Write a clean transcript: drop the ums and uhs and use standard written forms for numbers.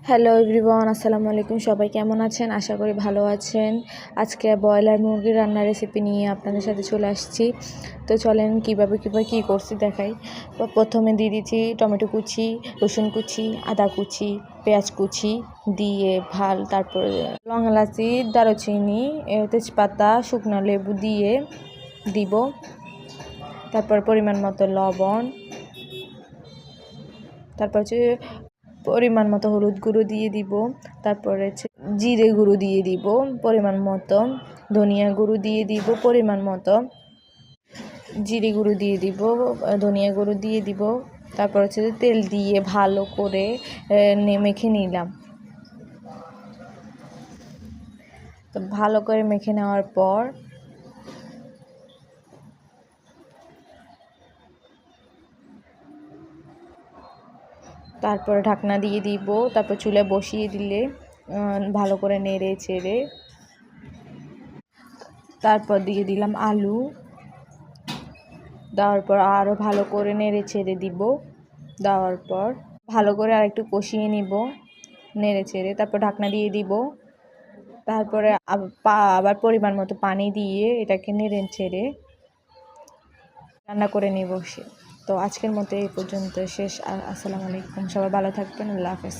Hello everyone, আসসালামু আলাইকুম। সবাই কেমন আছেন? আশা করি ভালো আছেন। আজকে ব্রয়লার মুরগির রান্নার রেসিপি নিয়ে আপনাদের সাথে চলে আসছি। তো চলেন কীভাবে কী করছি দেখাই। তো প্রথমে দিয়ে দিচ্ছি টমেটো কুচি, রসুন কুচি, আদা কুচি, পেঁয়াজ কুচি দিয়ে তারপরে লং এলাচি, দারুচিনি, তেজপাতা, শুকনো লেবু দিয়ে দিব। তারপর পরিমাণ মতো লবণ, তারপর হচ্ছে পরিমাণ মতো হলুদ গুঁড়ো দিয়ে দিব। তারপরে জিরে গুঁড়ো দিয়ে দিব পরিমাণ মতো, ধনিয়া গুঁড়ো দিয়ে দিব পরিমাণ মতো, জিরে গুঁড়ো দিয়ে দিব, ধনিয়া গুঁড়ো দিয়ে দিব। তারপর হচ্ছে তেল দিয়ে ভালো করে মেখে নিলাম। তো ভালো করে মেখে নেওয়ার পর তারপরে ঢাকনা দিয়ে দিব। তারপর চুলায় বসিয়ে দিলে ভালো করে নেড়ে চেড়ে তারপর দিয়ে দিলাম আলু। দেওয়ার পর আরও ভালো করে নেড়ে ছেড়ে দিব। দেওয়ার পর ভালো করে আরেকটু কষিয়ে নিব নেড়ে চেড়ে। তারপর ঢাকনা দিয়ে দিব। তারপরে আবার পরিমাণ মতো পানি দিয়ে এটাকে নেড়ে ছেড়ে রান্না করে নিব। তো আজকের মতো এই পর্যন্ত শেষ। আসসালামু আলাইকুম। সবাই ভালো থাকবেন। আল্লাহ হাফেজ।